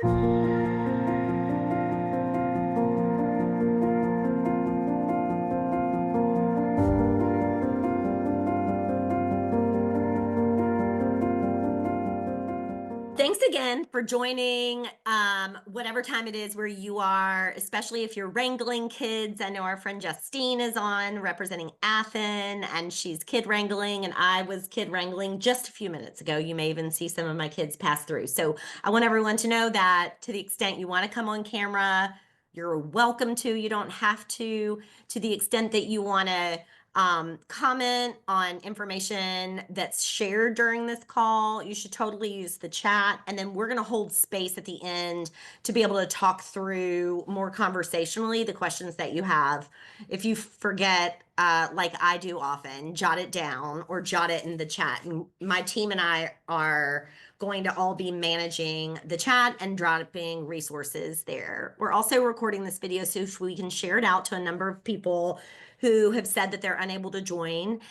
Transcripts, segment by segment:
Thanks again for joining, whatever time it is where you are, especially if you're wrangling kids. I know our friend Justine is on representing Athen, and she's kid wrangling, and I was kid wrangling just a few minutes ago. You may even see some of my kids pass through. So I want everyone to know that to the extent you want to come on camera, you're welcome to. You don't have to. To the extent that you want to comment on information that's shared during this call, you should totally use the chat. And then we're going to hold space at the end to be able to talk through more conversationally the questions that you have. If you forget, like I do often, jot it down or jot it in the chat. And my team and I are going to all be managing the chat and dropping resources there. We're also recording this video so we can share it out to a number of people who have said that they're unable to join.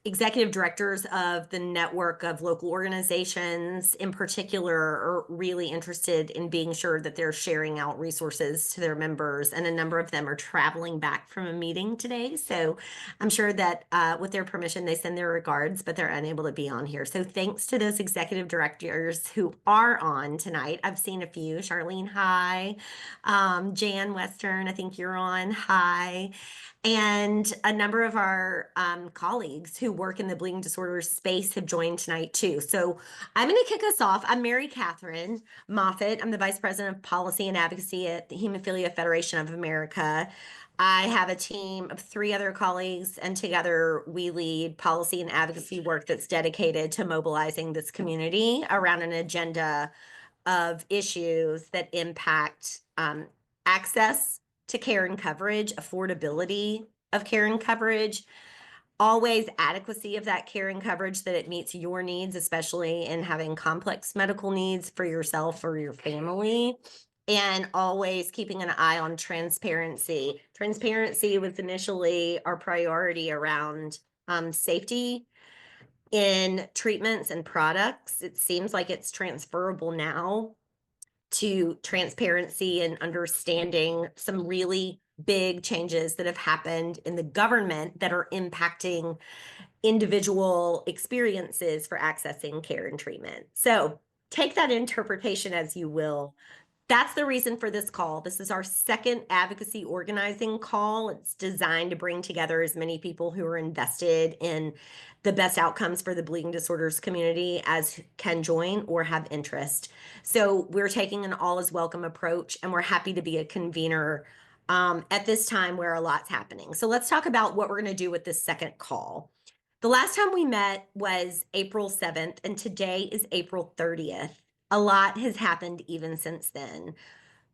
Executive directors of the network of local organizations in particular are really interested in being sure that they're sharing out resources to their members, and a number of them are traveling back from a meeting today. So I'm sure that with their permission, they send their regards, but they're unable to be on here. So thanks to those executive directors who are on tonight. I've seen a few. Charlene, hi. Jan Western, I think you're on. Hi. And a number of our colleagues who work in the bleeding disorders space have joined tonight too. So I'm going to kick us off. I'm Mary Catherine Moffitt. I'm the Vice President of Policy and Advocacy at the Hemophilia Federation of America. I have a team of 3 other colleagues, and together we lead policy and advocacy work that's dedicated to mobilizing this community around an agenda of issues that impact access to care and coverage, affordability of care and coverage, always adequacy of that care and coverage, that it meets your needs, especially in having complex medical needs for yourself or your family, and always keeping an eye on transparency. Transparency was initially our priority around safety in treatments and products. It seems like it's transferable now to transparency and understanding some really big changes that have happened in the government that are impacting individual experiences for accessing care and treatment. So take that interpretation as you will. That's the reason for this call. This is our second advocacy organizing call. It's designed to bring together as many people who are invested in the best outcomes for the bleeding disorders community as can join or have interest. So we're taking an all is welcome approach, and we're happy to be a convener at this time where a lot's happening. So let's talk about what we're going to do with this second call. The last time we met was April 7th, and today is April 30th. A lot has happened even since then.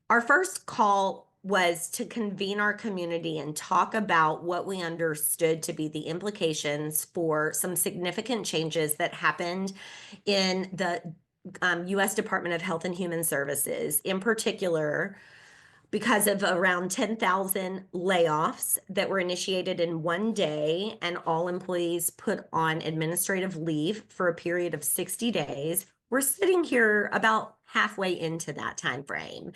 Our first call was to convene our community and talk about what we understood to be the implications for some significant changes that happened in the U.S. Department of Health and Human Services, in particular, because of around 10,000 layoffs that were initiated in one day, and all employees put on administrative leave for a period of 60 days. We're sitting here about halfway into that time frame.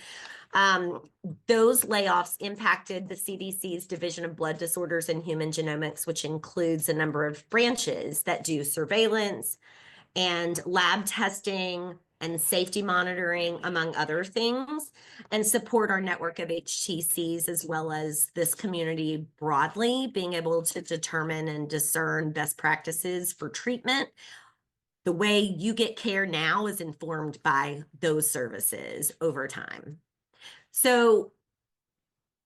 Those layoffs impacted the CDC's Division of Blood Disorders and Human Genomics, which includes a number of branches that do surveillance and lab testing and safety monitoring, among other things, and support our network of HTCs as well as this community broadly, being able to determine and discern best practices for treatment. The way you get care now is informed by those services over time. So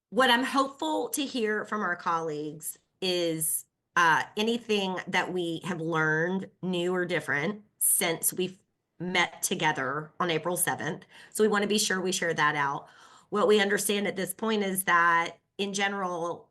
what I'm hopeful to hear from our colleagues is anything that we have learned new or different since we've met together on April 7th. So we want to be sure we share that out. What we understand at this point is that in general,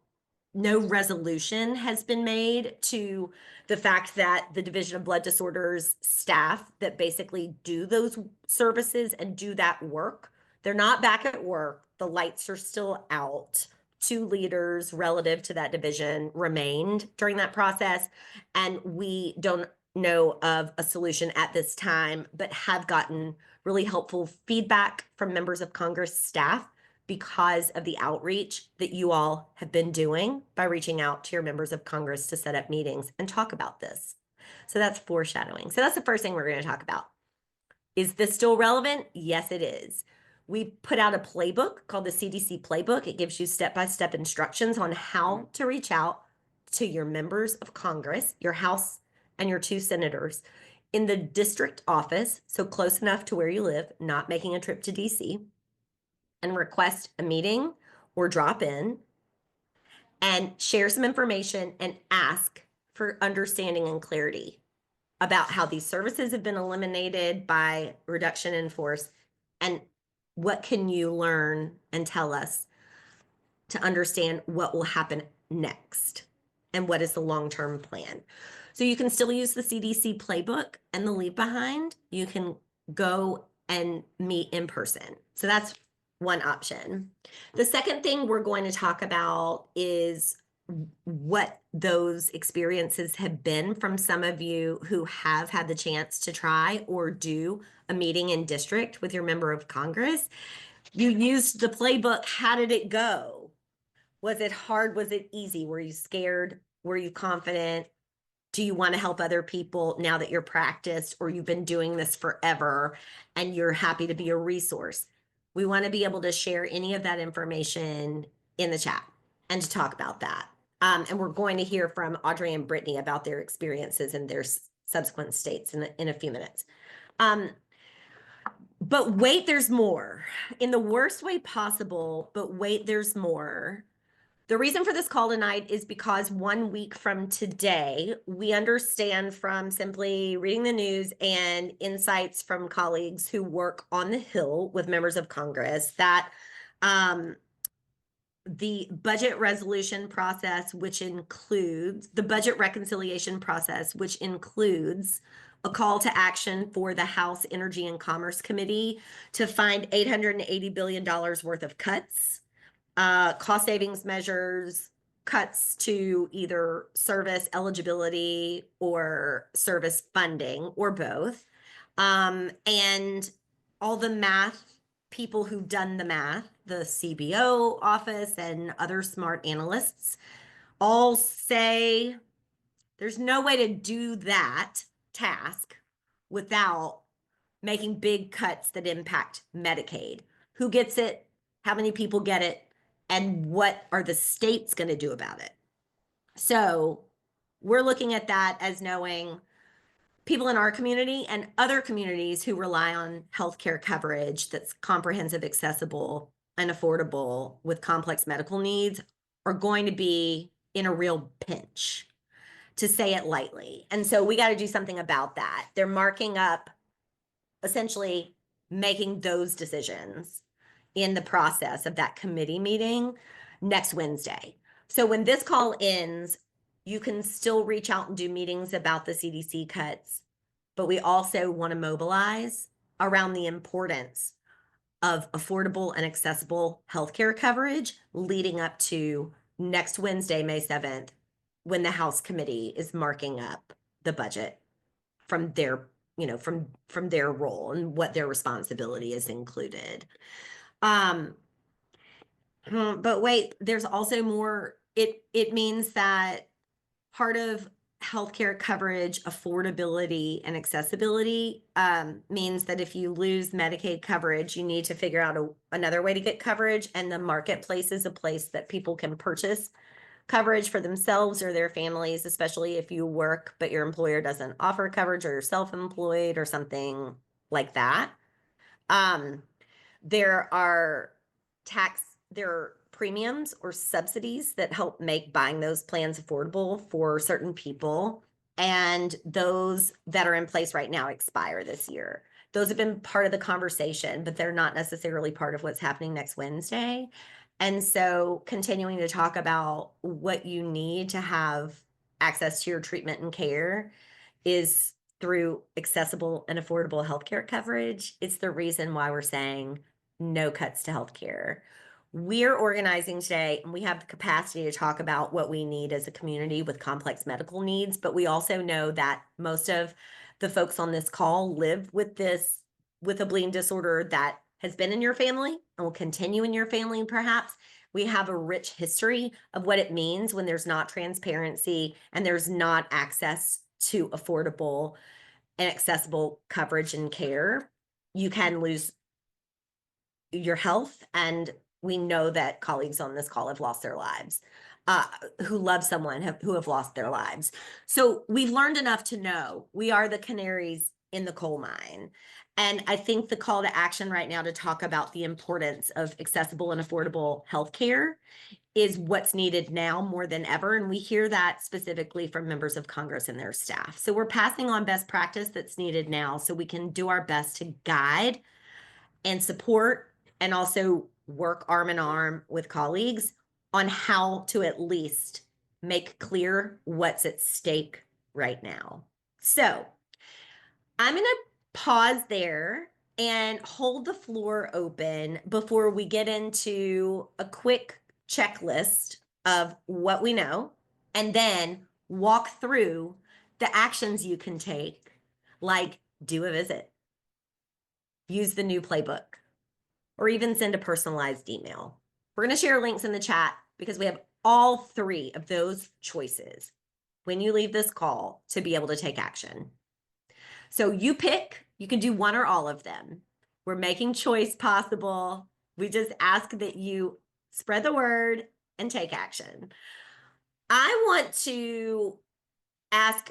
no resolution has been made to the fact that the Division of Blood Disorders staff that basically do those services and do that work, they're not back at work. The lights are still out. 2 leaders relative to that division remained during that process, and we don't know of a solution at this time, but have gotten really helpful feedback from members of Congress staff because of the outreach that you all have been doing by reaching out to your members of Congress to set up meetings and talk about this. So that's foreshadowing. So that's the first thing we're going to talk about. Is this still relevant? Yes, it is. We put out a playbook called the CDC Playbook. It gives you step-by-step instructions on how to reach out to your members of Congress, your House and your 2 senators in the district office, so close enough to where you live, not making a trip to DC, and request a meeting or drop in and share some information and ask for understanding and clarity about how these services have been eliminated by reduction in force, and what can you learn and tell us to understand what will happen next and what is the long-term plan. So you can still use the CDC playbook and the leave behind. You can go and meet in person. So that's one option. The second thing we're going to talk about is what those experiences have been from some of you who have had the chance to try or do a meeting in district with your member of Congress. You used the playbook. How did it go? Was it hard? Was it easy? Were you scared? Were you confident? Do you want to help other people now that you're practiced, or you've been doing this forever and you're happy to be a resource? We want to be able to share any of that information in the chat and to talk about that. And we're going to hear from Audrey and Brittany about their experiences in their subsequent states in a few minutes. But wait, there's more. In the worst way possible, but wait, there's more. The reason for this call tonight is because 1 week from today, we understand from simply reading the news and insights from colleagues who work on the Hill with members of Congress that the budget resolution process, which includes the budget reconciliation process, which includes a call to action for the House Energy and Commerce Committee to find $880 billion worth of cuts, cost savings measures, cuts to either service eligibility or service funding or both. And all the math people who've done the math, the CBO office and other smart analysts, all say there's no way to do that task without making big cuts that impact Medicaid. Who gets it? How many people get it? And what are the states going to do about it? So we're looking at that as knowing people in our community and other communities who rely on healthcare coverage that's comprehensive, accessible, and affordable with complex medical needs are going to be in a real pinch, to say it lightly. And so we got to do something about that. They're marking up, essentially making those decisions in the process of that committee meeting next Wednesday. So when this call ends, you can still reach out and do meetings about the CDC cuts, but we also want to mobilize around the importance of affordable and accessible healthcare coverage leading up to next Wednesday, May 7th, when the House committee is marking up the budget from their, from their role and what their responsibility is included. But wait, there's also more. It means that part of healthcare coverage, affordability, and accessibility means that if you lose Medicaid coverage, you need to figure out another way to get coverage. And the marketplace is a place that people can purchase coverage for themselves or their families, especially if you work, but your employer doesn't offer coverage, or you're self-employed or something like that. There are premiums or subsidies that help make buying those plans affordable for certain people. And those that are in place right now expire this year. Those have been part of the conversation, but they're not necessarily part of what's happening next Wednesday. And so continuing to talk about what you need to have access to your treatment and care is through accessible and affordable healthcare coverage. It's the reason why we're saying no cuts to healthcare. We're organizing today, and we have the capacity to talk about what we need as a community with complex medical needs. But we also know that most of the folks on this call live with a bleeding disorder that has been in your family and will continue in your family, perhaps. We have a rich history of what it means when there's not transparency and there's not access to affordable and accessible coverage and care. You can lose your health. And we know that colleagues on this call have lost their lives, uh, who love someone who have lost their lives. So we've learned enough to know we are the canaries in the coal mine. And I think the call to action right now to talk about the importance of accessible and affordable healthcare is what's needed now more than ever. And we hear that specifically from members of Congress and their staff. So we're passing on best practice that's needed now so we can do our best to guide and support and also work arm in arm with colleagues on how to at least make clear what's at stake right now. So I'm going to pause there and hold the floor open before we get into a quick checklist of what we know and then walk through the actions you can take, like do a visit, use the new playbook, or even send a personalized email. We're going to share links in the chat because we have all three of those choices when you leave this call to be able to take action. So you pick, you can do one or all of them. We're making choice possible. We just ask that you spread the word and take action. I want to ask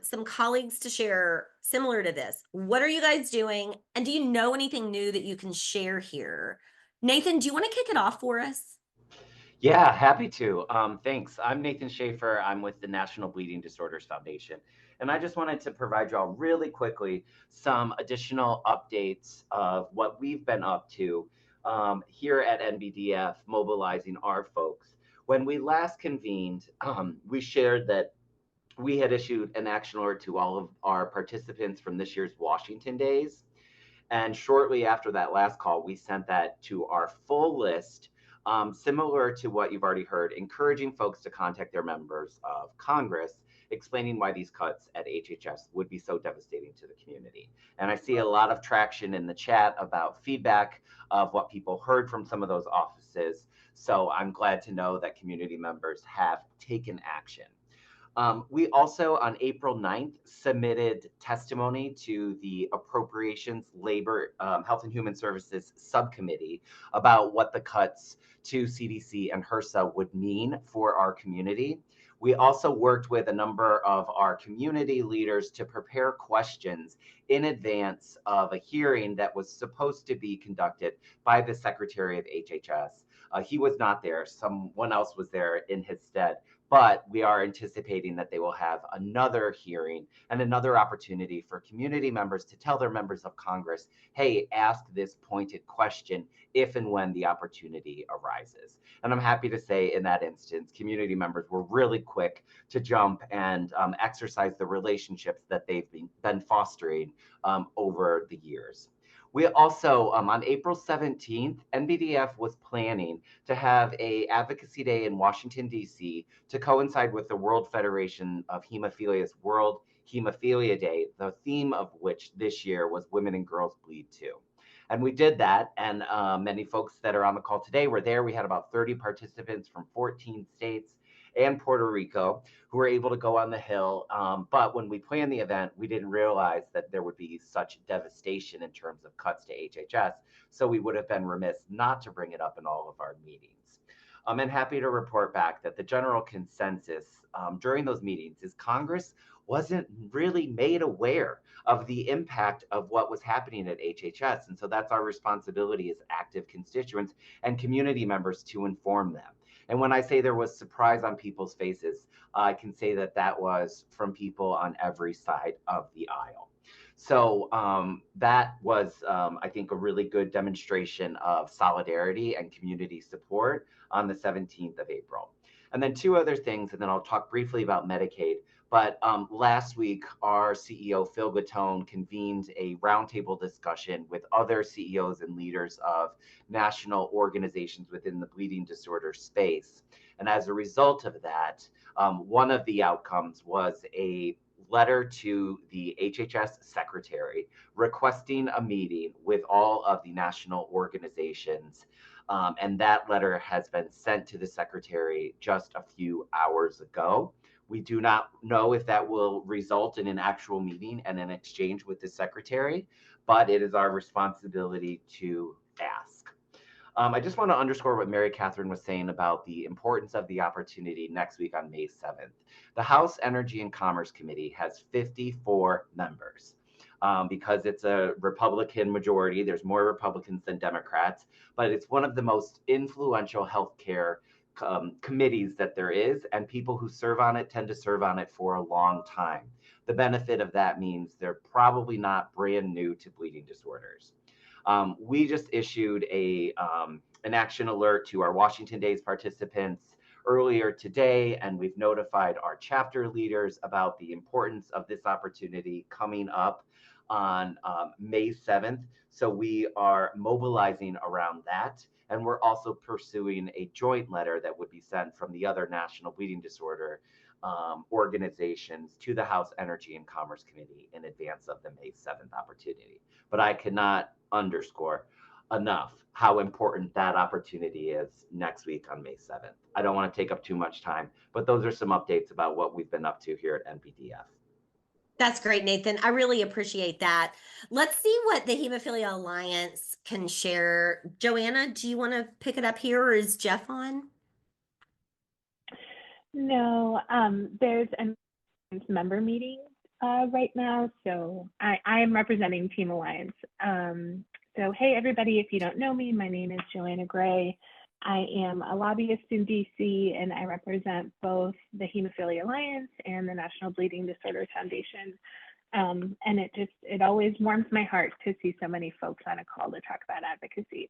some colleagues to share similar to this. What are you guys doing? And do you know anything new that you can share here? Nathan, do you want to kick it off for us? Yeah, happy to. Thanks. I'm Nathan Schaefer. I'm with the National Bleeding Disorders Foundation. And I just wanted to provide y'all really quickly some additional updates of what we've been up to here at NBDF, mobilizing our folks. When we last convened, we shared that we had issued an action order to all of our participants from this year's Washington Days. And shortly after that last call, we sent that to our full list, similar to what you've already heard, encouraging folks to contact their members of Congress, explaining why these cuts at HHS would be so devastating to the community. And I see a lot of traction in the chat about feedback of what people heard from some of those offices. So I'm glad to know that community members have taken action. We also, on April 9th, submitted testimony to the Appropriations, Labor, Health and Human Services Subcommittee about what the cuts to CDC and HRSA would mean for our community. We also worked with a number of our community leaders to prepare questions in advance of a hearing that was supposed to be conducted by the Secretary of HHS. He was not there, someone else was there in his stead, but we are anticipating that they will have another hearing and another opportunity for community members to tell their members of Congress, hey, ask this pointed question if and when the opportunity arises. And I'm happy to say in that instance, community members were really quick to jump and exercise the relationships that they've been fostering over the years. We also, on April 17th, NBDF was planning to have a advocacy day in Washington, D.C. to coincide with the World Federation of Hemophilia's World Hemophilia Day, the theme of which this year was Women and Girls Bleed Too. And we did that, and many folks that are on the call today were there. We had about 30 participants from 14 states and Puerto Rico who were able to go on the Hill. But when we planned the event, we didn't realize that there would be such devastation in terms of cuts to HHS. So we would have been remiss not to bring it up in all of our meetings. And happy to report back that the general consensus during those meetings is Congress wasn't really made aware of the impact of what was happening at HHS. And so that's our responsibility as active constituents and community members to inform them. And when I say there was surprise on people's faces, I can say that that was from people on every side of the aisle. So that was, I think, a really good demonstration of solidarity and community support on the 17th of April. And then two other things, and then I'll talk briefly about Medicaid. But last week, our CEO, Phil Gatone, convened a roundtable discussion with other CEOs and leaders of national organizations within the bleeding disorder space. And as a result of that, one of the outcomes was a letter to the HHS secretary requesting a meeting with all of the national organizations. And that letter has been sent to the secretary just a few hours ago. We do not know if that will result in an actual meeting and an exchange with the secretary, but it is our responsibility to ask. I just want to underscore what Mary Catherine was saying about the importance of the opportunity next week on May 7th. The House Energy and Commerce Committee has 54 members. Because it's a Republican majority, there's more Republicans than Democrats, but it's one of the most influential healthcare committees that there is, and people who serve on it tend to serve on it for a long time. The benefit of that means they're probably not brand new to bleeding disorders. We just issued an action alert to our Washington Days participants earlier today, and we've notified our chapter leaders about the importance of this opportunity coming up on May 7th. So we are mobilizing around that. And we're also pursuing a joint letter that would be sent from the other national bleeding disorder organizations to the House Energy and Commerce Committee in advance of the May 7th opportunity. But I cannot underscore enough how important that opportunity is next week on May 7th. I don't want to take up too much time, but those are some updates about what we've been up to here at NBDF. That's great, Nathan. I really appreciate that. Let's see what the Hemophilia Alliance can share. Joanna, do you want to pick it up here, or is Jeff on? No, there's a member meeting right now, so I am representing Team Alliance. So hey, everybody, if you don't know me, my name is Joanna Gray. I am a lobbyist in DC, and I represent both the Hemophilia Alliance and the National Bleeding Disorders Foundation. And it always warms my heart to see so many folks on a call to talk about advocacy.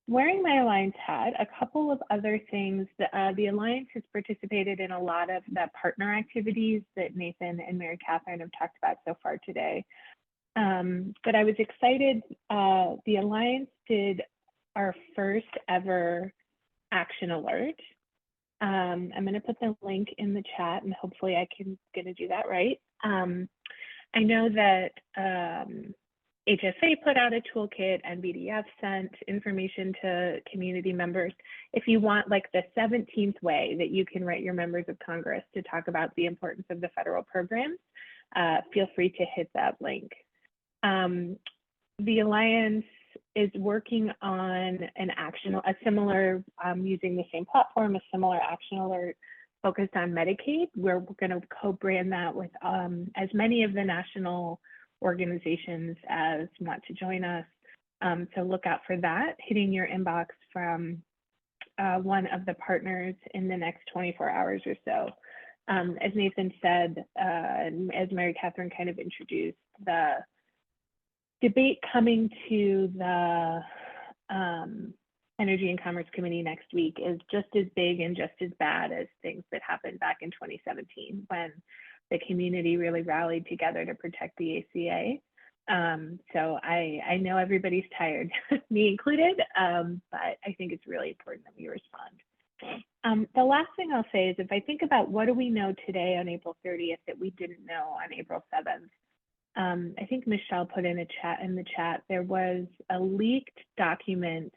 Wearing my Alliance hat, a couple of other things. The Alliance has participated in a lot of the partner activities that Nathan and Mary Catherine have talked about so far today. But I was excited. The Alliance did our first ever action alert. I'm going to put the link in the chat, and hopefully I can get to do that right. I know that HSA put out a toolkit, and BDF sent information to community members. If you want like the 17th way that you can write your members of Congress to talk about the importance of the federal programs, feel free to hit that link. The Alliance is working on a similar, using the same platform, a similar action alert focused on Medicaid, where we're going to co-brand that with as many of the national organizations as want to join us. So look out for that hitting your inbox from one of the partners in the next 24 hours or so. As Nathan said, and as Mary Catherine kind of introduced, the debate coming to the Energy and Commerce Committee next week is just as big and just as bad as things that happened back in 2017 when the community really rallied together to protect the ACA. So I know everybody's tired, me included, but I think it's really important that we respond. The last thing I'll say is if I think about what do we know today on April 30th that we didn't know on April 7th, I think Michelle put in the chat, there was a leaked document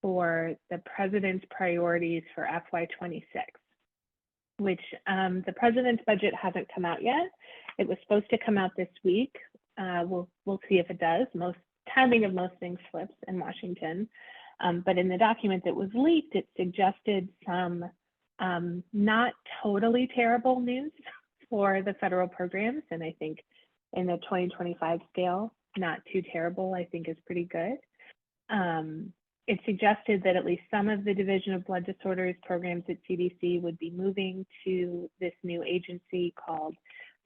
for the president's priorities for FY26, which the president's budget hasn't come out yet. It was supposed to come out this week. We'll see if it does. Timing of most things flips in Washington. But in the document that was leaked, it suggested some not totally terrible news for the federal programs. And I think in the 2025 scale, not too terrible, I think is pretty good. It suggested that at least some of the Division of Blood Disorders programs at CDC would be moving to this new agency called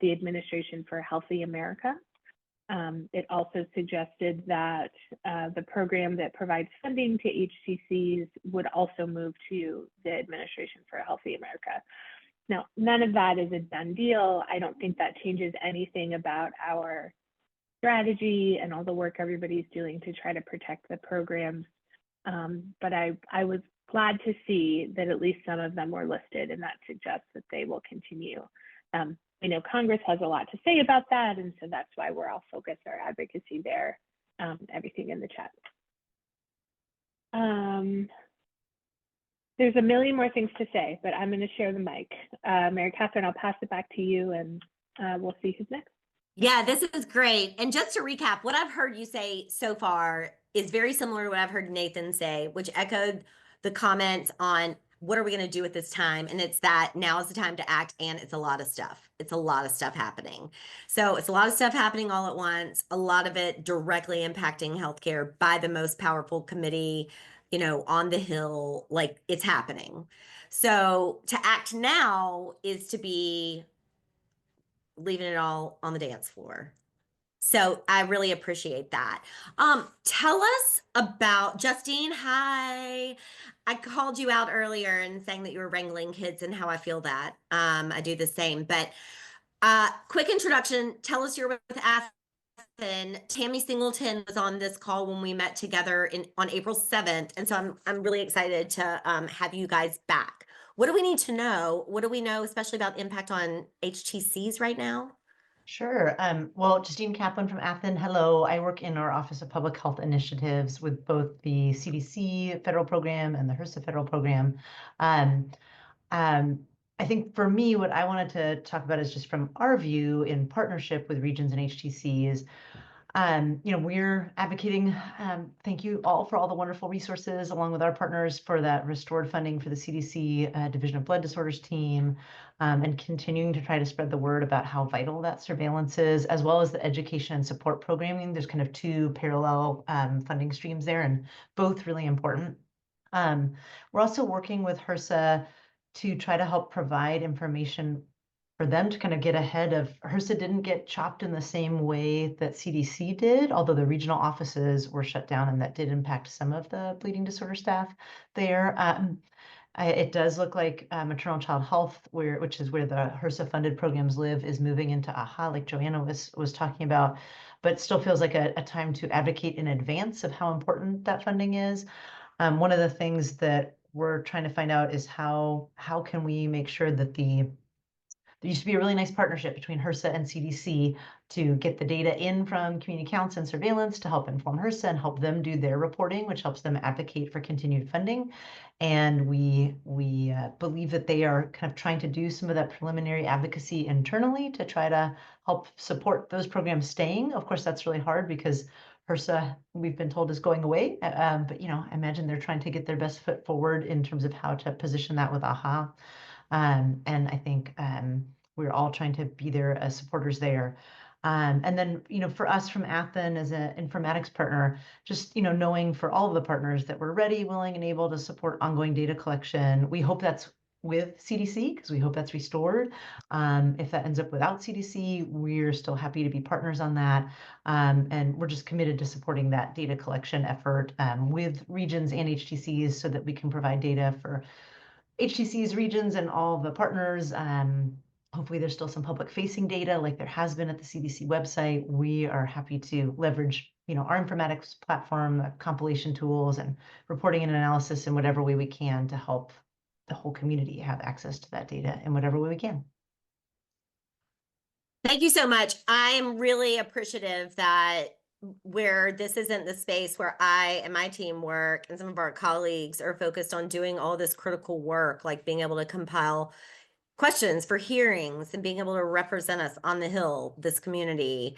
the Administration for a Healthy America. It also suggested that the program that provides funding to HCCs would also move to the Administration for a Healthy America. Now, none of that is a done deal. I don't think that changes anything about our strategy and all the work everybody's doing to try to protect the programs. But I was glad to see that at least some of them were listed, and that suggests that they will continue. I know Congress has a lot to say about that, and so that's why we're all focused our advocacy there, everything in the chat. There's a million more things to say, but I'm going to share the mic. Mary Catherine, I'll pass it back to you, and we'll see who's next. Yeah, this is great. And just to recap, what I've heard you say so far is very similar to what I've heard Nathan say, which echoed the comments on what are we going to do at this time? And it's that now is the time to act, and it's a lot of stuff. It's a lot of stuff happening. So it's a lot of stuff happening all at once, a lot of it directly impacting healthcare by the most powerful committee, you know, on the Hill. Like, it's happening. So to act now is to be leaving it all on the dance floor. So I really appreciate that. Tell us about Justine. Hi. I called you out earlier and saying that you were wrangling kids and how I feel that. I do the same, but quick introduction. Tell us you're with Athen. Tammy Singleton was on this call when we met together on April 7th. And so I'm really excited to have you guys back. What do we need to know? What do we know, especially about impact on HTCs right now? Sure. Well, Justine Kaplan from Athens. Hello. I work in our Office of Public Health Initiatives with both the CDC federal program and the HRSA federal program. I think for me, what I wanted to talk about is just from our view in partnership with regions and HTCs. We're advocating, thank you all for all the wonderful resources, along with our partners for that restored funding for the CDC Division of Blood Disorders team, and continuing to try to spread the word about how vital that surveillance is, as well as the education and support programming. There's kind of two parallel funding streams there, and both really important. We're also working with HRSA to try to help provide information for them to kind of get ahead of. HRSA didn't get chopped in the same way that CDC did, although the regional offices were shut down, and that did impact some of the bleeding disorder staff there. It does look like maternal and child health, which is where the HRSA funded programs live, is moving into AHA, like Joanna was talking about, but still feels like a time to advocate in advance of how important that funding is. One of the things that we're trying to find out is how can we make sure that there used to be a really nice partnership between HRSA and CDC to get the data in from community counts and surveillance to help inform HRSA and help them do their reporting, which helps them advocate for continued funding. And we believe that they are kind of trying to do some of that preliminary advocacy internally to try to help support those programs staying. Of course, that's really hard because HRSA, we've been told, is going away. But I imagine they're trying to get their best foot forward in terms of how to position that with AHA. And I think we're all trying to be there as supporters there. And then, for us from Athens as an informatics partner, just, knowing for all of the partners that we're ready, willing, and able to support ongoing data collection. We hope that's with CDC, because we hope that's restored. If that ends up without CDC, we're still happy to be partners on that. And we're just committed to supporting that data collection effort with regions and HTCs so that we can provide data for HTC's regions and all the partners. Hopefully there's still some public facing data like there has been at the CDC website. We are happy to leverage, our informatics platform, compilation tools, and reporting and analysis in whatever way we can to help the whole community have access to that data in whatever way we can. Thank you so much. I am really appreciative that where this isn't the space where I and my team work and some of our colleagues are focused on doing all this critical work, like being able to compile questions for hearings and being able to represent us on the Hill, this community.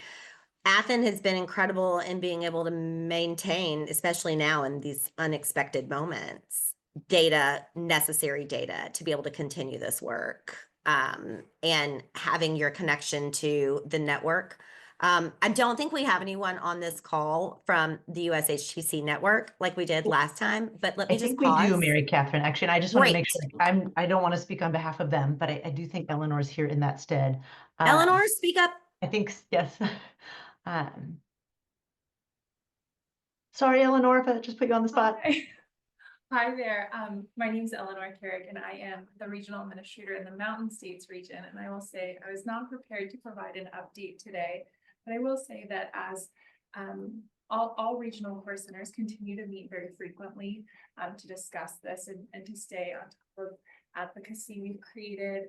Athens has been incredible in being able to maintain, especially now in these unexpected moments, necessary data to be able to continue this work. And having your connection to the network. I don't think we have anyone on this call from the USHTC network like we did last time, but let me just pause. We do, Mary Catherine. Actually, and I just want to make sure I don't want to speak on behalf of them, but I do think Eleanor's here in that stead. Eleanor, speak up. I think, yes. Sorry, Eleanor, if I just put you on the spot. Hi there. My name is Eleanor Carrick, and I am the regional administrator in the Mountain States region. And I will say I was not prepared to provide an update today, but I will say that as all regional core centers continue to meet very frequently to discuss this and to stay on top of advocacy, we've created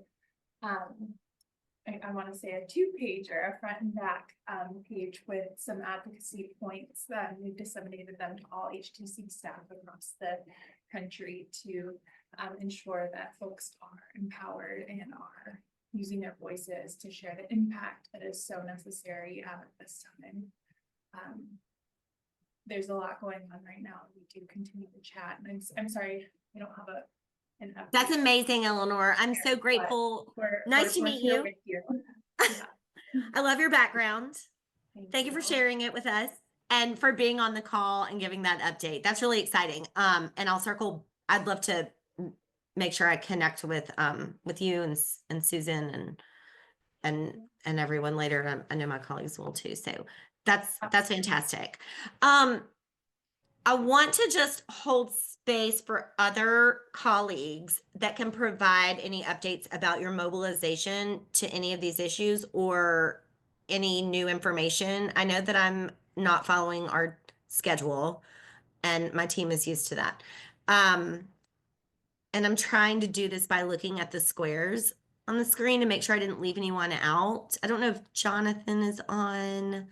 I want to say a 2-pager, a front and back page with some advocacy points that we've disseminated them to all HTC staff across the country to ensure that folks are empowered and are using their voices to share the impact that is so necessary at this time. There's a lot going on right now. We do continue to chat, and I'm sorry I don't have an update. That's amazing, Eleanor. I'm so grateful. Nice to meet you. Yeah. I love your background. Thank you for sharing it with us and for being on the call and giving that update. That's really exciting. And I'd love to make sure I connect with you and Susan and everyone later. I know my colleagues will too. So that's fantastic. I want to just hold space for other colleagues that can provide any updates about your mobilization to any of these issues or any new information. I know that I'm not following our schedule and my team is used to that. And I'm trying to do this by looking at the squares on the screen to make sure I didn't leave anyone out. I don't know if Jonathan is on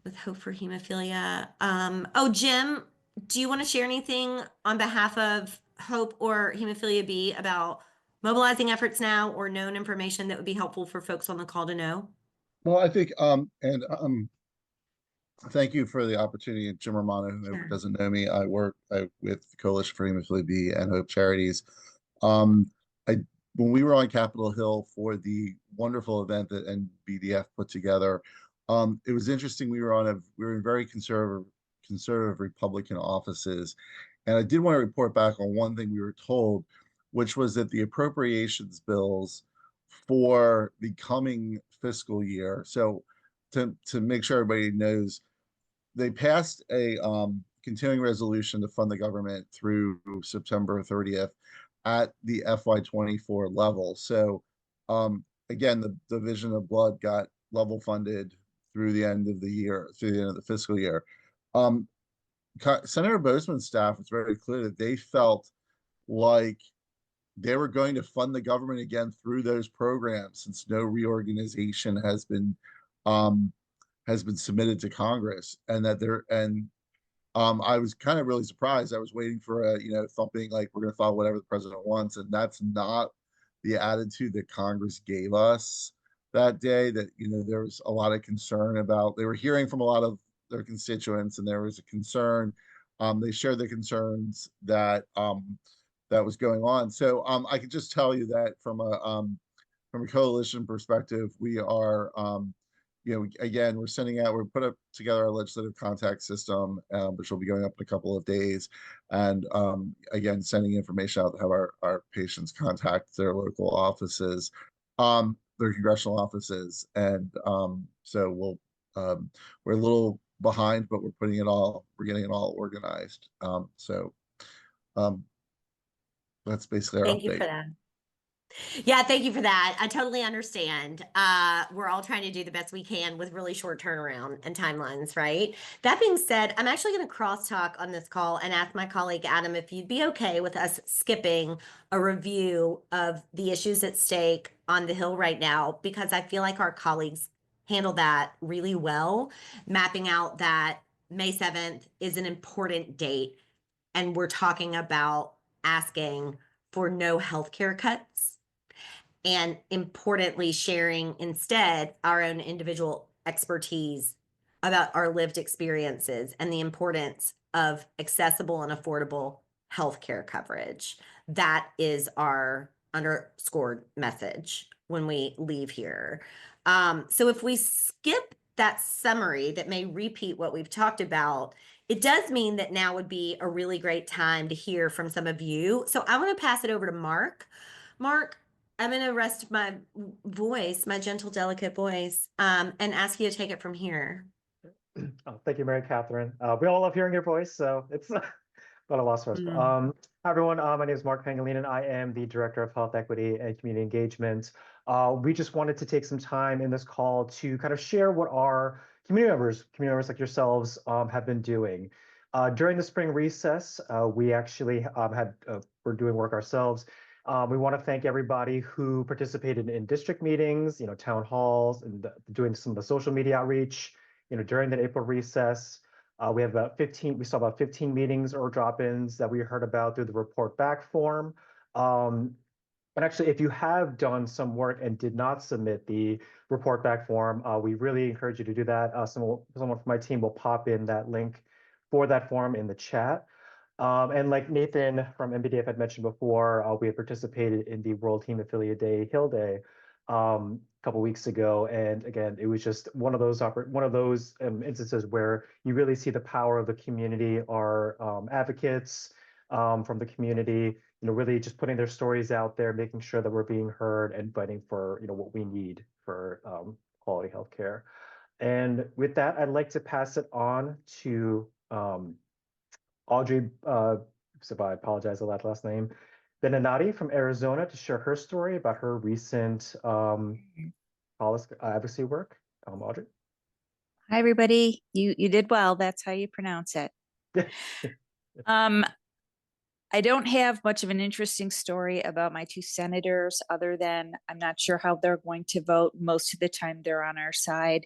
with Hope for Hemophilia. Oh, Jim, do you want to share anything on behalf of Hope or Hemophilia B about mobilizing efforts now or known information that would be helpful for folks on the call to know? Well, I think, thank you for the opportunity. Jim Romano, who Sure. doesn't know me, I work with the Coalition for Hemophilia B and Hope Charities. Um, when we were on Capitol Hill for the wonderful event that NBDF put together, it was interesting. We were in very conservative Republican offices, and I did want to report back on one thing we were told, which was that the appropriations bills for the coming fiscal year. So to make sure everybody knows, they passed a continuing resolution to fund the government through September 30th at the FY24 level. So again, the Division of Blood got level funded through the end of the year, through the end of the fiscal year. Senator Bozeman's staff was very clear that they felt like they were going to fund the government again through those programs, since no reorganization has been submitted to Congress, and that I was kind of really surprised. I was waiting for something like, we're going to follow whatever the president wants, and that's not the attitude that Congress gave us that day. That there was a lot of concern about. They were hearing from a lot of their constituents, and there was a concern. They shared the concerns that was going on. So I can just tell you that from a coalition perspective, we are. Again, we're put up together our legislative contact system, which will be going up in a couple of days. And again, sending information out to have our patients contact their local offices, their congressional offices. And so we're a little behind, but we're getting it all organized. That's basically our Thank update. you for that. Yeah, thank you for that. I totally understand. We're all trying to do the best we can with really short turnaround and timelines, right? That being said, I'm actually going to crosstalk on this call and ask my colleague Adam if you'd be okay with us skipping a review of the issues at stake on the Hill right now, because I feel like our colleagues handle that really well, mapping out that May 7th is an important date, and we're talking about asking for no healthcare cuts, and importantly, sharing instead our own individual expertise about our lived experiences and the importance of accessible and affordable healthcare coverage. That is our underscored message when we leave here. So if we skip that summary that may repeat what we've talked about, it does mean that now would be a really great time to hear from some of you. So I want to pass it over to Mark. Mark, I'm going to rest my voice, my gentle, delicate voice, and ask you to take it from here. Oh, thank you, Mary Catherine. We all love hearing your voice, so it's Thought I lost first. Mm. Hi everyone, my name is Mark Pangolin and I am the Director of Health Equity and Community Engagement. We just wanted to take some time in this call to kind of share what our community members like yourselves have been doing. During the spring recess, we actually we're doing work ourselves. We want to thank everybody who participated in district meetings, town halls, and doing some of the social media outreach, during the April recess. We saw about 15 meetings or drop-ins that we heard about through the report back form. And actually, if you have done some work and did not submit the report back form, we really encourage you to do that. Someone from my team will pop in that link for that form in the chat. And like Nathan from MBDF had mentioned before, we had participated in the World Hemophilia Day Hill Day a couple weeks ago, and again, it was just one of those instances where you really see the power of the community, our advocates from the community, really just putting their stories out there, making sure that we're being heard and fighting for what we need for quality healthcare. And with that, I'd like to pass it on to Audrey, so I apologize for that last name, Beninati from Arizona, to share her story about her recent policy advocacy work. Audrey. Hi, everybody. You did well. That's how you pronounce it. I don't have much of an interesting story about my two senators, other than I'm not sure how they're going to vote. Most of the time they're on our side,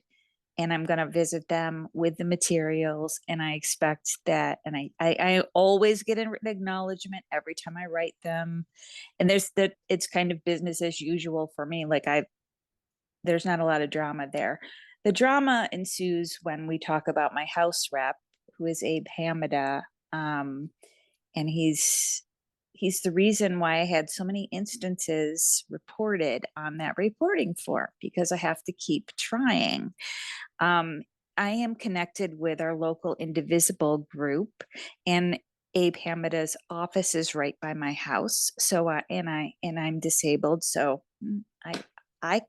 and I'm going to visit them with the materials. And I expect that, and I always get an acknowledgement every time I write them. And it's kind of business as usual for me. There's not a lot of drama there. The drama ensues when we talk about my House rep, who is Abe Hamada. And he's the reason why I had so many instances reported on that reporting form, because I have to keep trying. I am connected with our local Indivisible group, and Abe Hamada's office is right by my house. So, and I'm disabled, so I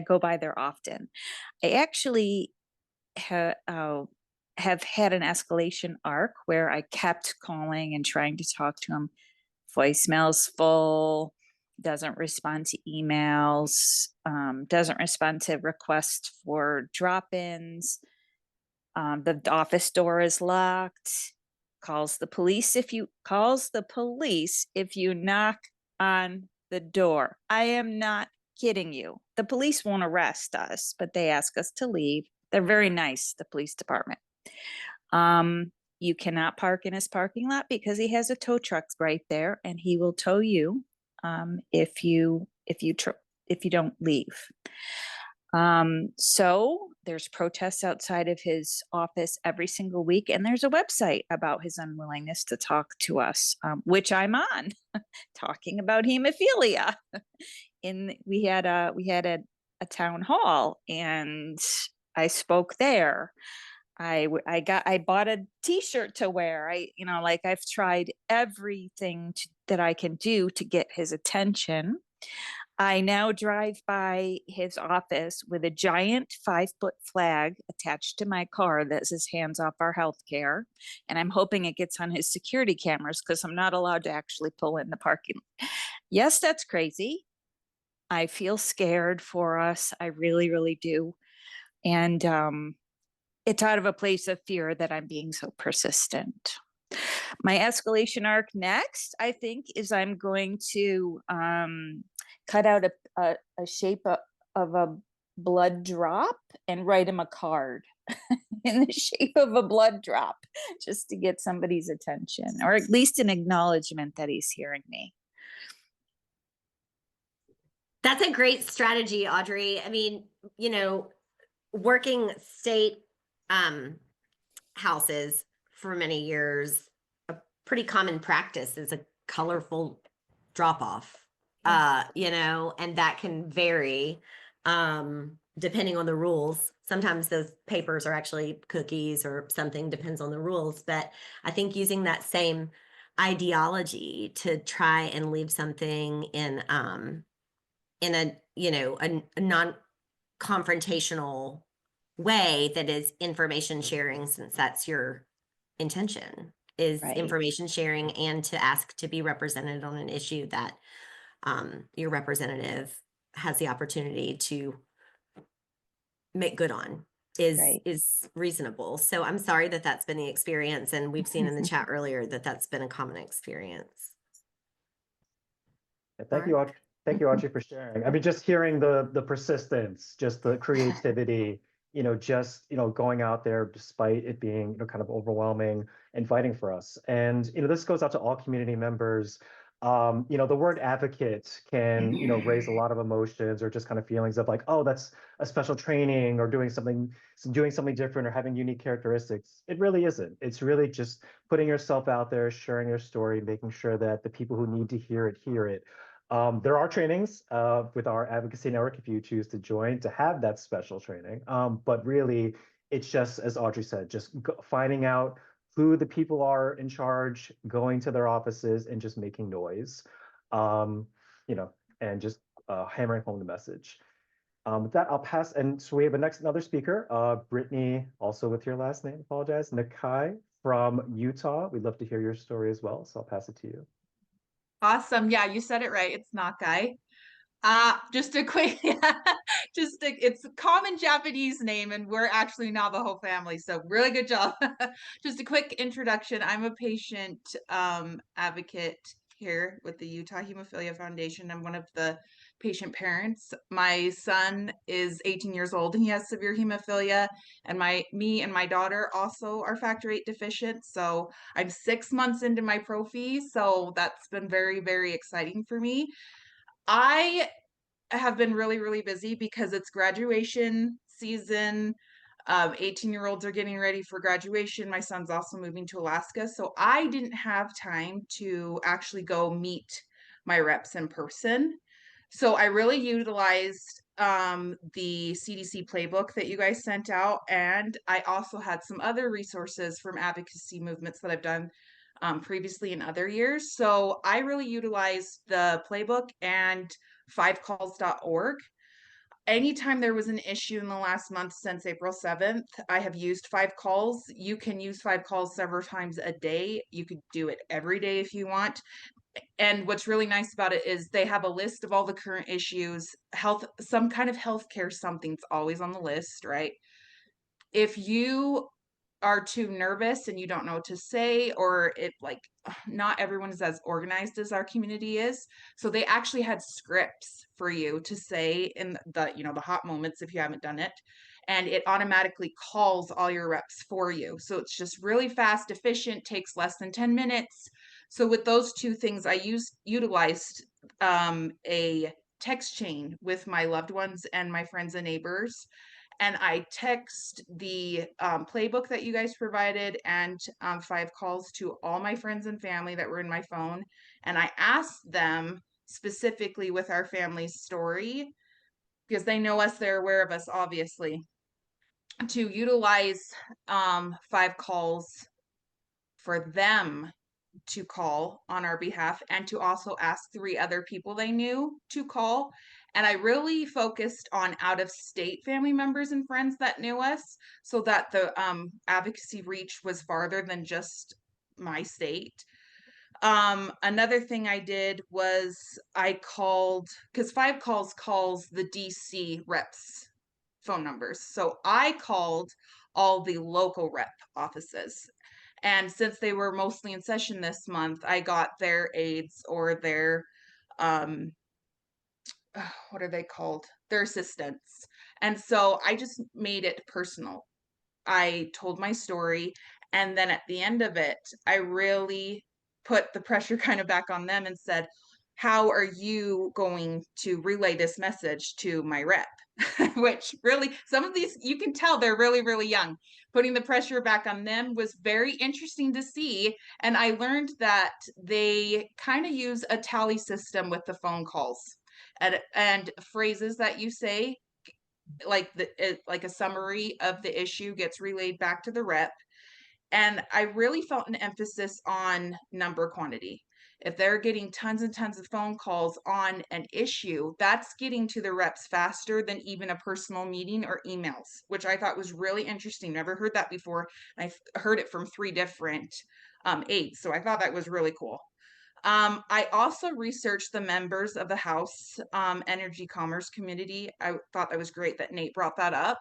go by there often. I actually have had an escalation arc where I kept calling and trying to talk to him. Voicemail's full, doesn't respond to emails, doesn't respond to requests for drop-ins. The office door is locked. Calls the police if you knock on the door. I am not kidding you. The police won't arrest us, but they ask us to leave. They're very nice, the police department. You cannot park in his parking lot because he has a tow truck right there, and he will tow you if you don't leave. So there's protests outside of his office every single week, and there's a website about his unwillingness to talk to us, which I'm on, talking about hemophilia. We had a town hall, and I spoke there. I bought a t-shirt to wear. I've tried everything that I can do to get his attention. I now drive by his office with a giant 5-foot flag attached to my car that says "Hands off our healthcare," and I'm hoping it gets on his security cameras, because I'm not allowed to actually pull in the parking lot. Yes, that's crazy. I feel scared for us. I really, really do. And it's out of a place of fear that I'm being so persistent. My escalation arc next, I think, is I'm going to cut out a shape of a blood drop and write him a card in the shape of a blood drop, just to get somebody's attention, or at least an acknowledgement that he's hearing me. That's a great strategy, Audrey. I mean, working state houses for many years, a pretty common practice is a colorful drop off. And that can vary depending on the rules. Sometimes those papers are actually cookies or something, depends on the rules. But I think using that same ideology to try and leave something in a non-confrontational way that is information sharing, since that's your intention. is Right. information sharing and to ask to be represented on an issue that your representative has the opportunity to make good on Right. is reasonable. So I'm sorry that that's been the experience, and we've seen in the chat earlier that that's been a common experience. Thank you, Audrey. Thank you, Audrey, for sharing. I mean, just hearing the persistence, just the creativity, just going out there despite it being kind of overwhelming and fighting for us. And this goes out to all community members. The word advocate can raise a lot of emotions or just kind of feelings of like, oh, that's a special training or doing something different or having unique characteristics. It really isn't. It's really just putting yourself out there, sharing your story, making sure that the people who need to hear it hear it. There are trainings with our advocacy network if you choose to join to have that special training. But really, it's just, as Audrey said, just finding out who the people are in charge, going to their offices and just making noise, and just hammering home the message. With that, I'll pass. And so we have another speaker, Brittany, also with your last name, apologize, Nakai from Utah. We'd love to hear your story as well. So I'll pass it to you. Awesome. Yeah, you said it right. It's Nakai. Just a quick, it's a common Japanese name, and we're actually Navajo family, so really good job. Just a quick introduction. I'm a patient advocate here with the Utah Hemophilia Foundation. I'm one of the patient parents. My son is 18 years old and he has severe hemophilia, and me and my daughter also are factor VIII deficient. So I'm 6 months into my prophy, so that's been very, very exciting for me. I have been really, really busy because it's graduation season. 18-year-olds are getting ready for graduation. My son's also moving to Alaska. So I didn't have time to actually go meet my reps in person. So I really utilized the CDC playbook that you guys sent out. And I also had some other resources from advocacy movements that I've done previously in other years. So I really utilized the playbook and 5calls.org. Anytime there was an issue in the last month since April 7th, I have used 5calls. You can use 5calls several times a day. You could do it every day if you want. And what's really nice about it is they have a list of all the current issues. Some kind of healthcare, something's always on the list, right? If you are too nervous and you don't know what to say, or not everyone is as organized as our community is, so they actually had scripts for you to say in the hot moments if you haven't done it, and it automatically calls all your reps for you. So it's just really fast, efficient, takes less than 10 minutes. So with those two things, I utilized a text chain with my loved ones and my friends and neighbors, and I text the playbook that you guys provided and 5calls to all my friends and family that were in my phone. And I asked them specifically with our family's story, because they know us, they're aware of us, obviously, to utilize 5calls for them to call on our behalf, and to also ask 3 other people they knew to call. And I really focused on out-of-state family members and friends that knew us, so that the advocacy reach was farther than just my state. Another thing I did was I called, because 5calls calls the DC reps phone numbers. So I called all the local rep offices. And since they were mostly in session this month, I got their aides or their, what are they called? Their assistants. And so I just made it personal. I told my story. And then at the end of it, I really put the pressure kind of back on them and said, how are you going to relay this message to my rep? Which really, some of these, you can tell they're really, really young. Putting the pressure back on them was very interesting to see. And I learned that they kind of use a tally system with the phone calls and phrases that you say, like a summary of the issue gets relayed back to the rep. And I really felt an emphasis on number quantity. if they're getting tons and tons of phone calls on an issue, that's getting to the reps faster than even a personal meeting or emails, which I thought was really interesting. Never heard that before. I've heard it from 3 different aides, so I thought that was really cool. I also researched the members of the House Energy Commerce Committee. I thought that was great that Nate brought that up.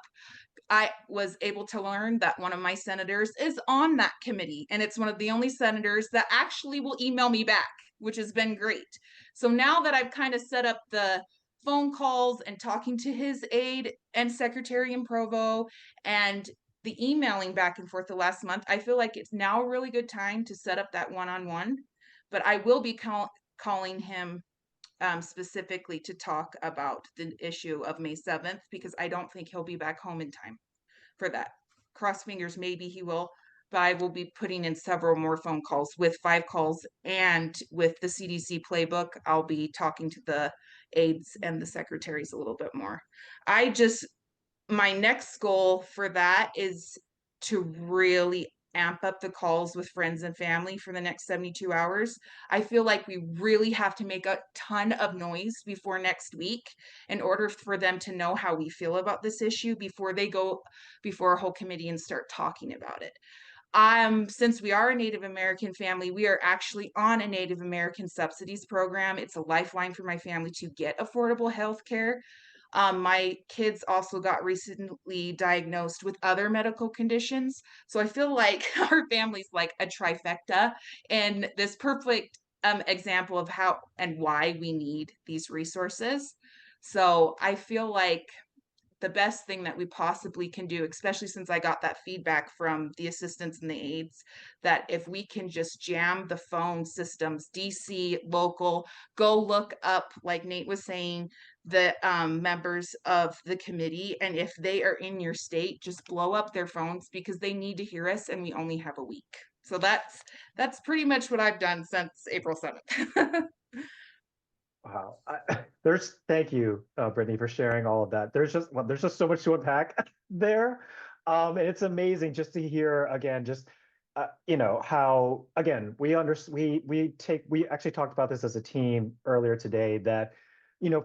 I was able to learn that one of my senators is on that committee, and it's one of the only senators that actually will email me back, which has been great. So now that I've kind of set up the phone calls and talking to his aide and secretary in Provo and the emailing back and forth the last month, I feel like it's now a really good time to set up that one-on-one. But I will be calling him specifically to talk about the issue of May 7th, because I don't think he'll be back home in time for that. Cross fingers, maybe he will, but I will be putting in several more phone calls with 5 calls, and with the CDC playbook, I'll be talking to the aides and the secretaries a little bit more. My next goal for that is to really amp up the calls with friends and family for the next 72 hours. I feel like we really have to make a ton of noise before next week in order for them to know how we feel about this issue before they go before a whole committee and start talking about it. Since we are a Native American family, we are actually on a Native American subsidies program. It's a lifeline for my family to get affordable health care. My kids also got recently diagnosed with other medical conditions. So I feel like our family's like a trifecta, and this perfect example of how and why we need these resources. So I feel like the best thing that we possibly can do, especially since I got that feedback from the assistants and the aides, that if we can just jam the phone systems, DC, local, go look up, like Nate was saying, the members of the committee, and if they are in your state, just blow up their phones because they need to hear us, and we only have a week. So that's pretty much what I've done since April 7th. Wow. Thank you, Brittany, for sharing all of that. There's just so much to unpack there. And it's amazing just to hear again, just how again we actually talked about this as a team earlier today, that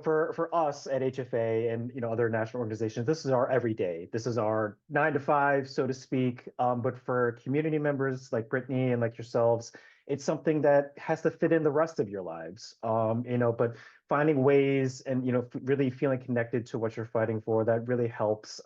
for us at HFA and other national organizations, this is our everyday. This is our 9 to 5, so to speak. But for community members like Brittany and like yourselves, it's something that has to fit in the rest of your lives. But finding ways and really feeling connected to what you're fighting for, that really helps.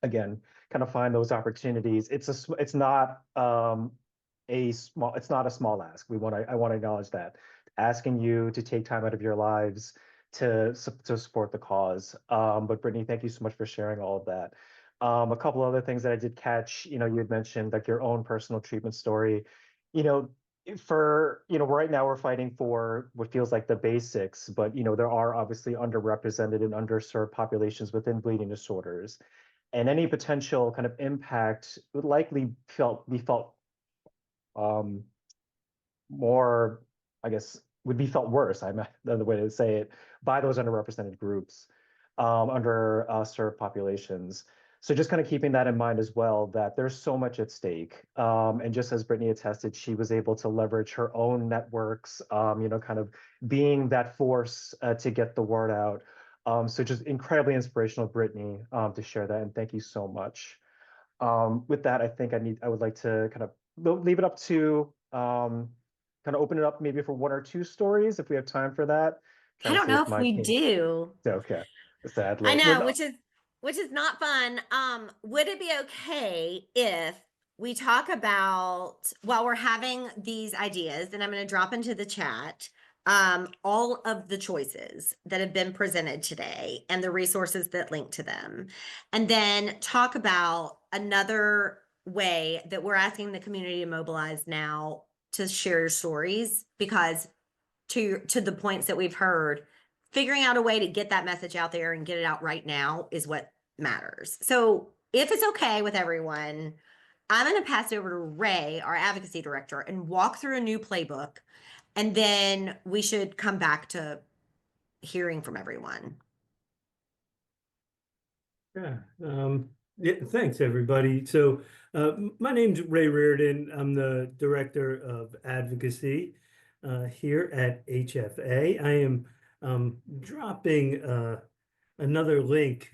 Again, kind of find those opportunities. It's not a small ask. I want to acknowledge that, asking you to take time out of your lives to support the cause. But Brittany, thank you so much for sharing all of that. A couple other things that I did catch, you had mentioned like your own personal treatment story. Right now we're fighting for what feels like the basics, but there are obviously underrepresented and underserved populations within bleeding disorders, and any potential kind of impact would likely be felt more, I guess, would be felt worse, the way to say it, by those underrepresented groups, served populations. So just kind of keeping that in mind as well, that there's so much at stake. And just as Brittany attested, she was able to leverage her own networks, kind of being that force to get the word out. So just incredibly inspirational, Brittany, to share that. And thank you so much. With that, I think I would like to kind of leave it up to kind of open it up maybe for 1 or 2 stories if we have time for that. I don't know if we do. Okay. Sadly. I know, which is not fun. Would it be okay if we talk about, while we're having these ideas, and I'm going to drop into the chat, all of the choices that have been presented today and the resources that link to them, and then talk about another way that we're asking the community to mobilize now to share your stories, because to the points that we've heard, figuring out a way to get that message out there and get it out right now is what matters. So if it's okay with everyone, I'm going to pass it over to Ray, our advocacy director, and walk through a new playbook. And then we should come back to hearing from everyone. Yeah, thanks everybody. So my name's Ray Reardon. I'm the director of advocacy. here at HFA. I am dropping another link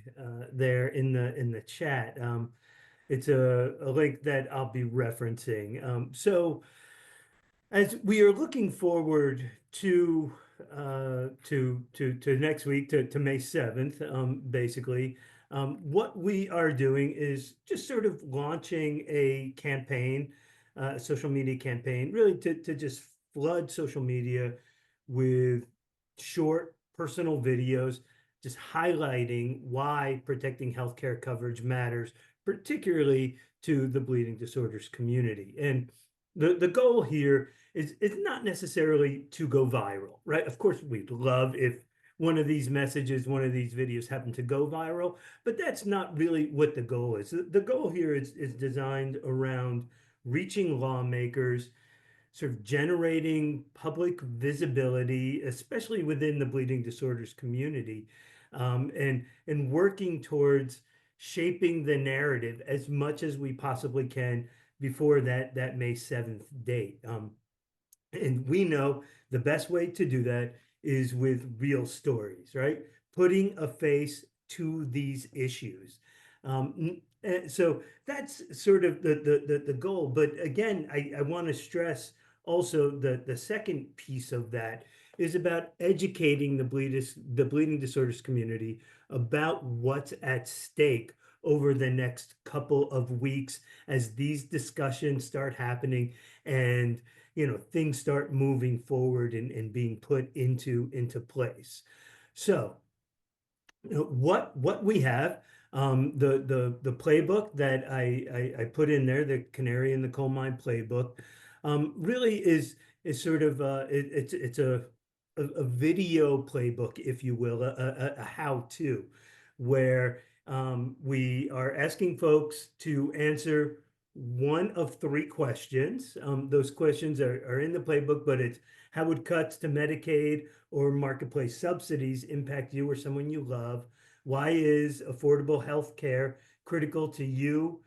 there in the chat. It's a link that I'll be referencing. So as we are looking forward to next week, to May 7th, basically, what we are doing is just sort of launching a campaign, a social media campaign, really to just flood social media with short personal videos, just highlighting why protecting healthcare coverage matters, particularly to the bleeding disorders community. And the goal here is not necessarily to go viral, right? Of course, we'd love if one of these messages, one of these videos happen to go viral, but that's not really what the goal is. The goal here is designed around reaching lawmakers, sort of generating public visibility, especially within the bleeding disorders community, and working towards shaping the narrative as much as we possibly can before that May 7th date. And we know the best way to do that is with real stories, right? Putting a face to these issues. So that's sort of the goal. But again, I want to stress also the second piece of that is about educating the bleeding disorders community about what's at stake over the next couple of weeks as these discussions start happening and things start moving forward and being put into place. So what we have, the playbook that I put in there, the Canary in the Coal Mine playbook, really is sort of it's a video playbook, if you will, a how-to, where we are asking folks to answer one of three questions. Those questions are in the playbook, but it's how would cuts to Medicaid or marketplace subsidies impact you or someone you love? Why is affordable health care critical to you,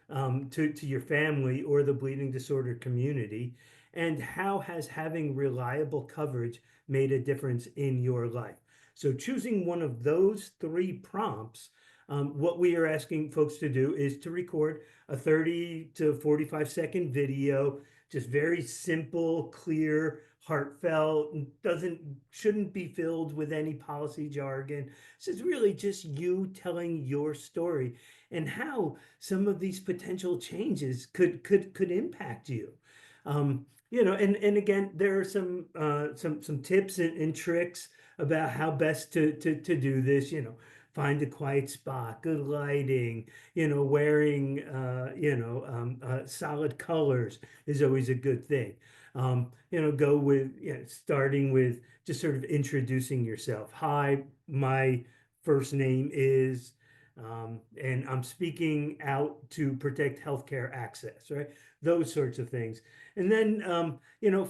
to your family or the bleeding disorder community? And how has having reliable coverage made a difference in your life? So choosing one of those three prompts, what we are asking folks to do is to record a 30 to 45-second video, just very simple, clear, heartfelt, shouldn't be filled with any policy jargon. So it's really just you telling your story and how some of these potential changes could impact you. And again, there are some tips and tricks about how best to do this. Find a quiet spot, good lighting, wearing solid colors is always a good thing. Go with starting with just sort of introducing yourself. Hi, my first name is, and I'm speaking out to protect healthcare access, right? Those sorts of things. And then,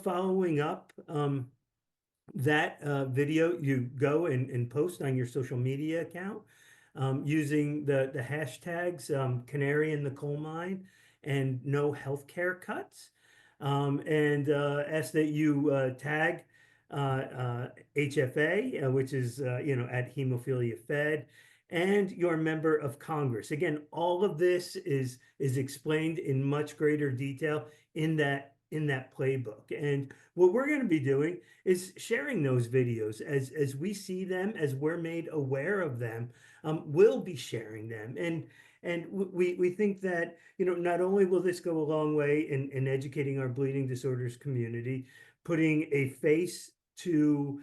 following up, that video, you go and post on your social media account using the hashtags Canary in the Coal Mine and No Healthcare Cuts, and ask that you tag HFA, which is at Hemophilia Fed, and your member of Congress. Again, all of this is explained in much greater detail in that playbook. And what we're going to be doing is sharing those videos as we see them, as we're made aware of them. We'll be sharing them, and we think that not only will this go a long way in educating our bleeding disorders community, putting a face to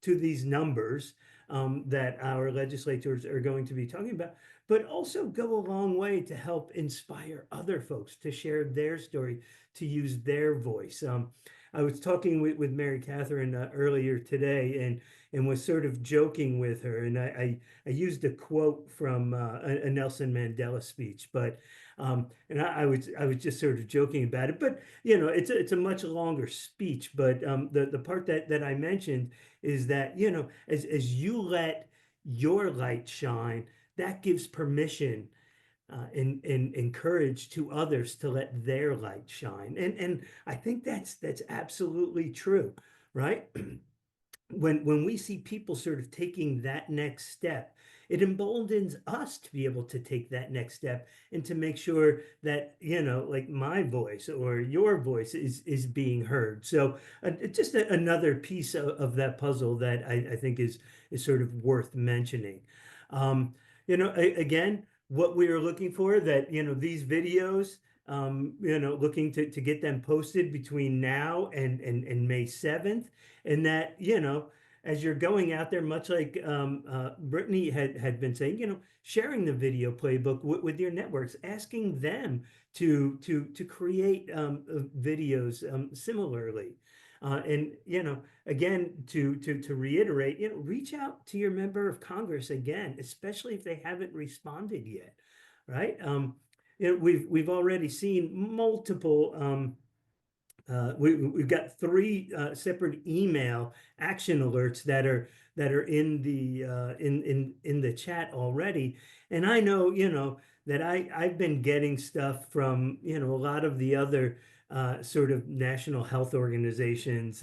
these numbers that our legislators are going to be talking about, but also go a long way to help inspire other folks to share their story, to use their voice. I was talking with Mary Catherine earlier today and was sort of joking with her. And I used a quote from a Nelson Mandela speech, but and I was just sort of joking about it. But it's a much longer speech. But the part that I mentioned is that as you let your light shine, that gives permission and encourage to others to let their light shine. And I think that's absolutely true, right? When we see people sort of taking that next step, it emboldens us to be able to take that next step and to make sure that, you know, like my voice or your voice is being heard. So just another piece of that puzzle that I think is sort of worth mentioning. You know, again, what we are looking for, that, you know, these videos, you know, looking to get them posted between now and May 7th. And that, you know, as you're going out there, much like Brittany had been saying, you know, sharing the video playbook with your networks, asking them to create videos similarly. And, you know, again, to reiterate, you know, reach out to your member of Congress again, especially if they haven't responded yet, right? You know, we've already seen multiple we've got 3 separate email action alerts that are in the in the chat already. And I know, you know, that I've been getting stuff from, you know, a lot of the other sort of national health organizations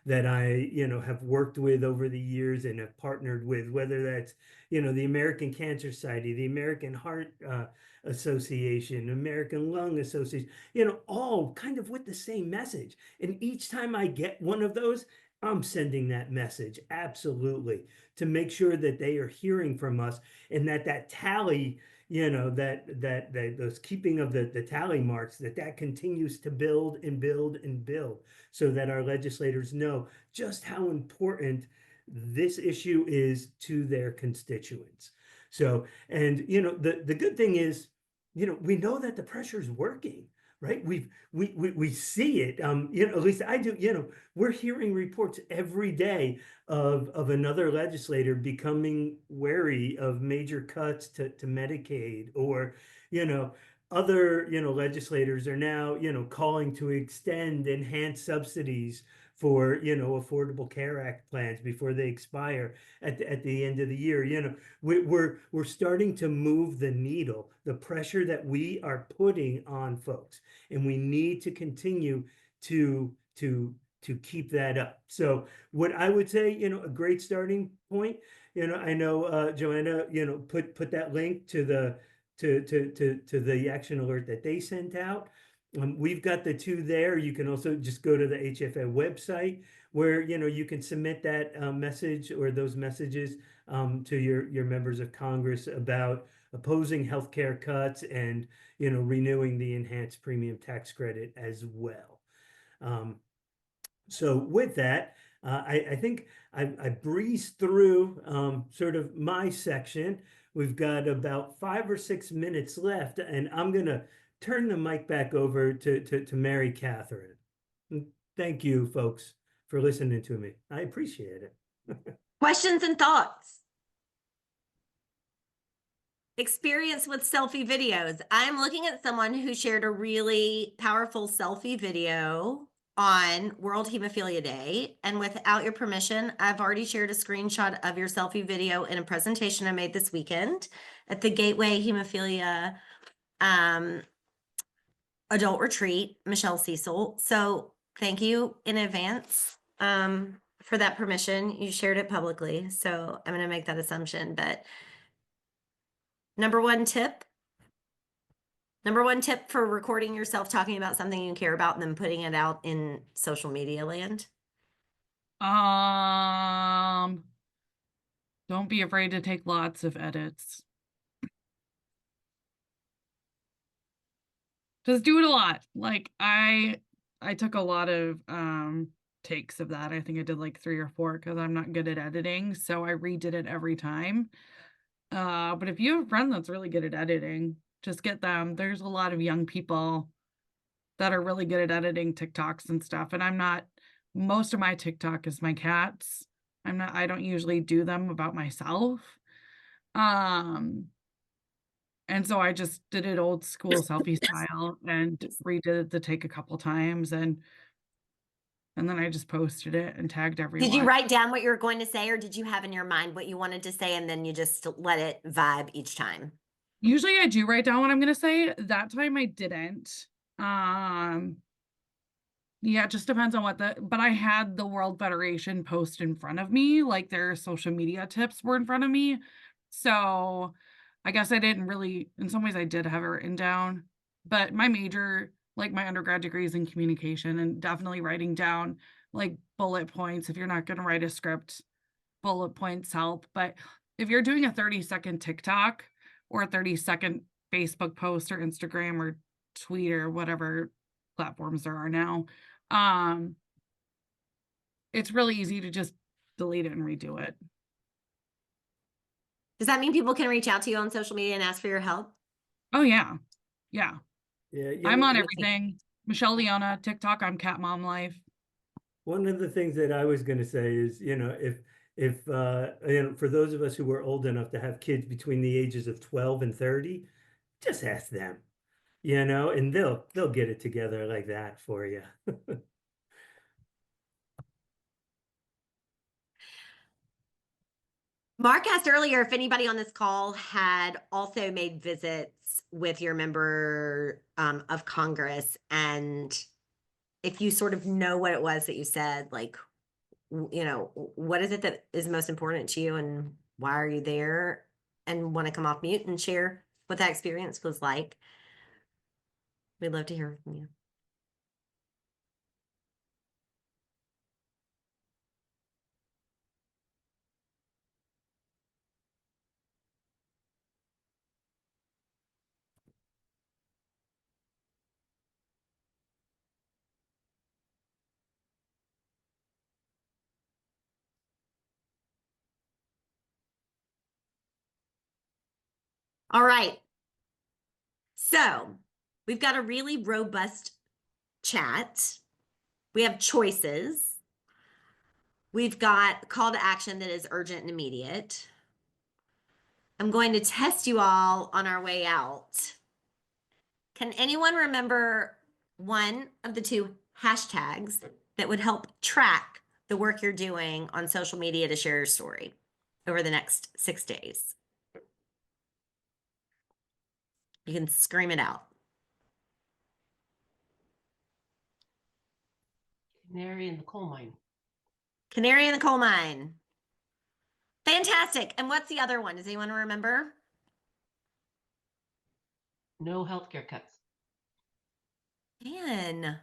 that I, you know, have worked with over the years and have partnered with, whether that's, you know, the American Cancer Society, the American Heart Association, American Lung Association, you know, all kind of with the same message. And each time I get one of those, I'm sending that message, absolutely, to make sure that they are hearing from us, and that tally, you know, that those keeping of the tally marks, that continues to build and build and build, so that our legislators know just how important this issue is to their constituents. So, and, you know, the good thing is, you know, we know that the pressure is working, right? We see it. You know, at least I do. You know, we're hearing reports every day of another legislator becoming wary of major cuts to Medicaid, or, you know, other, you know, legislators are now, you know, calling to extend enhanced subsidies for, you know, Affordable Care Act plans before they expire at the end of the year. You know, we're starting to move the needle, the pressure that we are putting on folks, and we need to continue to keep that up. So what I would say, you know, a great starting point, you know, I know Joanna, you know, put that link to the the action alert that they sent out. We've got the 2 there. You can also just go to the HFA website, where, you know, you can submit that message or those messages to your members of Congress about opposing healthcare cuts and, you know, renewing the enhanced premium tax credit as well. So with that, I think I breezed through sort of my section. We've got about 5 or 6 minutes left, and I'm going to turn the mic back over to Mary Catherine. Thank you, folks, for listening to me. I appreciate it. Questions and thoughts? Experience with selfie videos. I'm looking at someone who shared a really powerful selfie video on World Hemophilia Day. And without your permission, I've already shared a screenshot of your selfie video in a presentation I made this weekend at the Gateway Hemophilia Adult Retreat, Michelle Cecil. So thank you in advance for that permission. You shared it publicly, so I'm going to make that assumption. But number one tip for recording yourself talking about something you care about and then putting it out in social media land. Don't be afraid to take lots of edits. Just do it a lot. Like I took a lot of takes of that. I think I did like 3 or 4 because I'm not good at editing, so I redid it every time. But if you have a friend that's really good at editing, just get them. There's a lot of young people that are really good at editing TikToks and stuff. And I'm not, most of my TikTok is my cats. I don't usually do them about myself. And so I just did it old school selfie style and redid it to take a couple times, and then I just posted it and tagged everyone. Did you write down what you were going to say, or did you have in your mind what you wanted to say and then you just let it vibe each time? Usually I do write down what I'm gonna say. That time I didn't. Um, yeah, it just depends on but I had the World Federation post in front of me, like their social media tips were in front of me. So I guess I didn't really, in some ways I did have it written down, but my major, like my undergrad degree is in communication, and definitely writing down like bullet points. If you're not going to write a script, bullet points help. But if you're doing a 30-second TikTok or a 30-second Facebook post or Instagram or tweet or whatever platforms there are now, um, it's really easy to just delete it and redo it. Does that mean people can reach out to you on social media and ask for your help? Oh yeah. Yeah. Yeah, I'm on Amazing. everything. Michelle Leona, TikTok, I'm Cat Mom Life. one of the things that I was going to say is, if for those of us who were old enough to have kids between the ages of 12 and 30, just ask them, and they'll get it together like that for you. Mark asked earlier if anybody on this call had also made visits with your member of Congress, and if you sort of know what it was that you said, like, what is it that is most important to you, and why are you there, and want to come off mute and share what that experience was like. We'd love to hear from you. All right. So we've got a really robust chat. We have choices. We've got call to action that is urgent and immediate. I'm going to test you all on our way out. Can anyone remember one of the two hashtags that would help track the work you're doing on social media to share your story over the next 6 days? You can scream it out. Canary in the coal mine. Canary in the coal mine. Fantastic. And what's the other one? Does anyone remember? No healthcare cuts. Jan.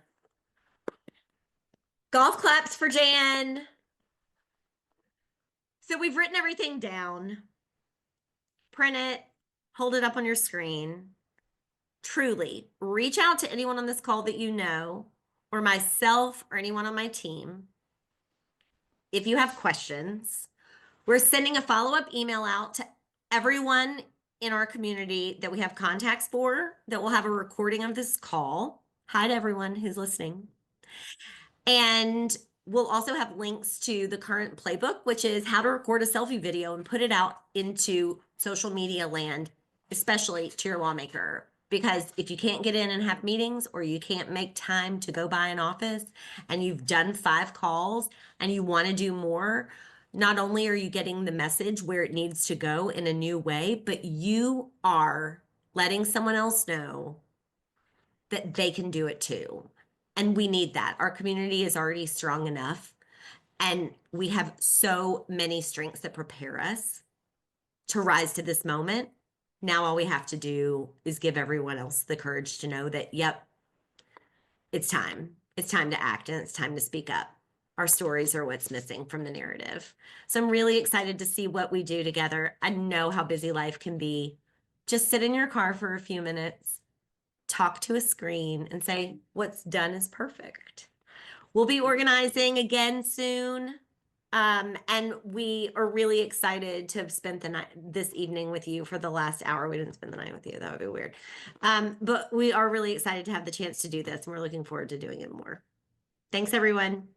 Golf claps for Jan. So we've written everything down. Print it, hold it up on your screen. Truly, reach out to anyone on this call that you know, or myself, or anyone on my team. If you have questions, we're sending a follow-up email out to everyone in our community that we have contacts for, that will have a recording of this call. Hi to everyone who's listening. And we'll also have links to the current playbook, which is how to record a selfie video and put it out into social media land, especially to your lawmaker. Because if you can't get in and have meetings, or you can't make time to go by an office, and you've done 5 calls and you want to do more, not only are you getting the message where it needs to go in a new way, but you are letting someone else know that they can do it too. And we need that. Our community is already strong enough, and we have so many strengths that prepare us to rise to this moment. Now all we have to do is give everyone else the courage to know that, yep, it's time. It's time to act, and it's time to speak up. Our stories are what's missing from the narrative. So I'm really excited to see what we do together. I know how busy life can be. Just sit in your car for a few minutes, talk to a screen, and say, what's done is perfect. We'll be organizing again soon. And we are really excited to have spent the night this evening with you for the last hour. We didn't spend the night with you. That would be weird. But we are really excited to have the chance to do this, and we're looking forward to doing it more. Thanks, everyone.